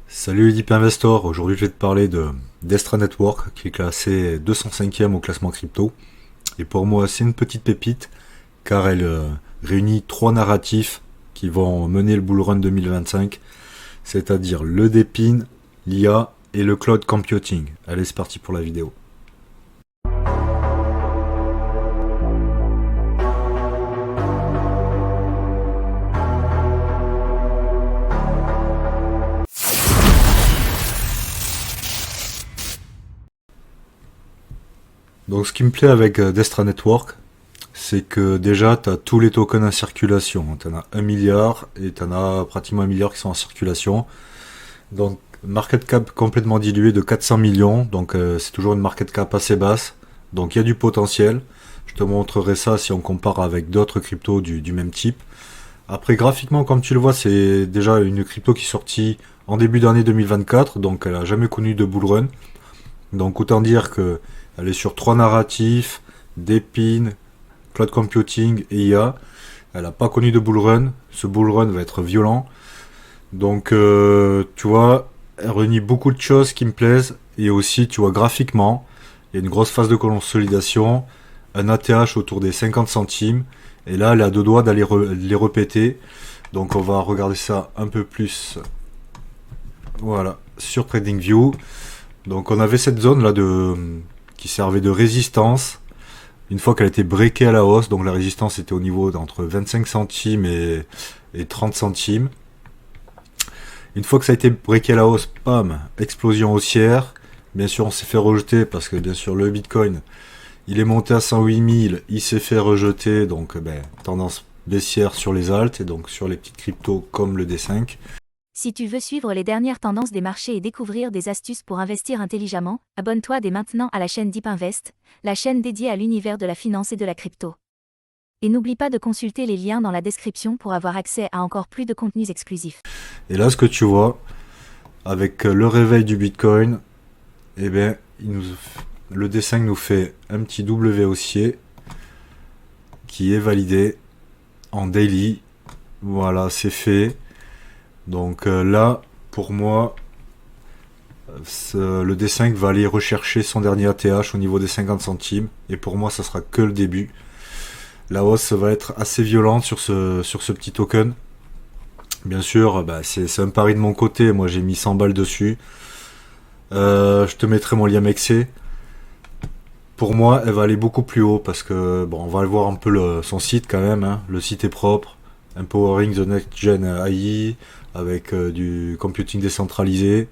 Salut Deep Investor, aujourd'hui je vais te parler de Destra Network qui est classé 205e au classement crypto. Et pour moi c'est une petite pépite car elle réunit trois narratifs qui vont mener le bull run 2025, c'est-à-dire le DePIN, l'IA et le cloud computing. Allez, c'est parti pour la vidéo. Donc ce qui me plaît avec Destra Network, c'est que déjà tu as tous les tokens en circulation. Tu en as 1 milliard et tu en as pratiquement 1 milliard qui sont en circulation. Donc market cap complètement dilué de 400 millions, donc c'est toujours une market cap assez basse. Donc il y a du potentiel. Je te montrerai ça si on compare avec d'autres cryptos du même type. Après graphiquement, comme tu le vois, c'est déjà une crypto qui est sortie en début d'année 2024, donc elle a jamais connu de bull run. Donc autant dire que elle est sur trois narratifs, DePIN, Cloud Computing et IA. Elle n'a pas connu de bull run. Ce bull run va être violent. Donc tu vois, elle réunit beaucoup de choses qui me plaisent. Et aussi, tu vois, graphiquement, il y a une grosse phase de consolidation, un ATH autour des 50 centimes. Et là, elle a deux doigts d'aller les répéter. Donc on va regarder ça un peu plus. Voilà, sur TradingView. Donc on avait cette zone là qui servait de résistance. Une fois qu'elle a été breakée à la hausse, donc la résistance était au niveau d'entre 25 centimes et 30 centimes. Une fois que ça a été breaké à la hausse, pam, explosion haussière. Bien sûr, on s'est fait rejeter parce que bien sûr le Bitcoin, il est monté à 108 000, il s'est fait rejeter, donc tendance baissière sur les alts et donc sur les petites cryptos comme le D5. Si tu veux suivre les dernières tendances des marchés et découvrir des astuces pour investir intelligemment, abonne-toi dès maintenant à la chaîne Deep Invest, la chaîne dédiée à l'univers de la finance et de la crypto. Et n'oublie pas de consulter les liens dans la description pour avoir accès à encore plus de contenus exclusifs. Et là, ce que tu vois, avec le réveil du Bitcoin, eh bien, le D5 nous fait un petit W haussier qui est validé en daily. Voilà, c'est fait. Donc là, pour moi, le D5 va aller rechercher son dernier ATH au niveau des 50 centimes. Et pour moi, ça sera que le début. La hausse va être assez violente sur ce petit token. Bien sûr, c'est un pari de mon côté. Moi, j'ai mis 100 balles dessus. Je te mettrai mon lien Mexé. Pour moi, elle va aller beaucoup plus haut parce que, bon, on va aller voir un peu son site quand même. Hein. Le site est propre. Empowering the Next Gen AI avec du computing décentralisé.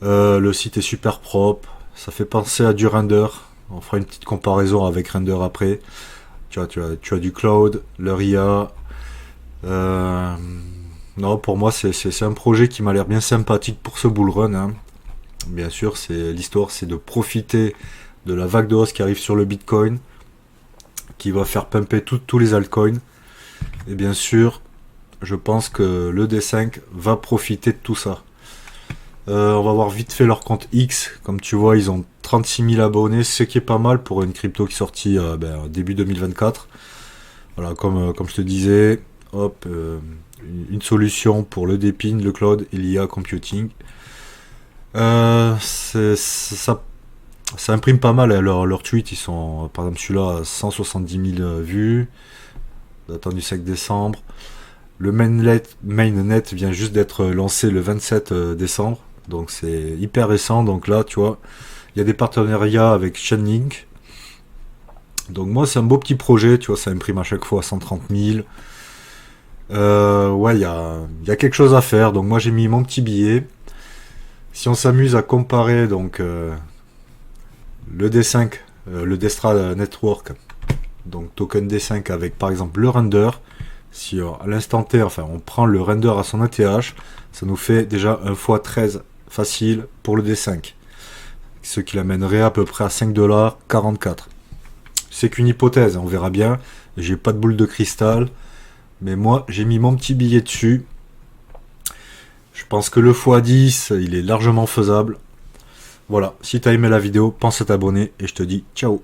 Le site est super propre. Ça fait penser à du render. On fera une petite comparaison avec render après. Tu as du cloud, leur IA. Non, pour moi, c'est un projet qui m'a l'air bien sympathique pour ce bull run. Hein. Bien sûr, l'histoire, c'est de profiter de la vague de hausse qui arrive sur le Bitcoin, qui va faire pumper tous les altcoins. Et bien sûr, je pense que le D5 va profiter de tout ça. On va voir vite fait leur compte X. Comme tu vois, ils ont 36 000 abonnés, ce qui est pas mal pour une crypto qui est sortie début 2024. Voilà, comme je te disais, hop, une solution pour le DePIN, le cloud et l'IA computing. Ça imprime pas mal, hein, leurs tweets. Ils sont, par exemple, celui-là, 170 000 vues, datant du 5 décembre. Le mainnet vient juste d'être lancé le 27 décembre, donc c'est hyper récent. Donc là, tu vois, il y a des partenariats avec Chainlink. Donc moi, c'est un beau petit projet, tu vois, ça imprime à chaque fois 130 000. Ouais, il y a quelque chose à faire. Donc moi, j'ai mis mon petit billet. Si on s'amuse à comparer donc le D5, le Destra Network, donc token D5 avec par exemple le render. Si à l'instant T, enfin on prend le render à son ATH, ça nous fait déjà 1 x 13 facile pour le D5. Ce qui l'amènerait à peu près à 5,44$. C'est qu'une hypothèse, on verra bien. J'ai pas de boule de cristal. Mais moi, j'ai mis mon petit billet dessus. Je pense que le x10, il est largement faisable. Voilà, si tu as aimé la vidéo, pense à t'abonner et je te dis ciao.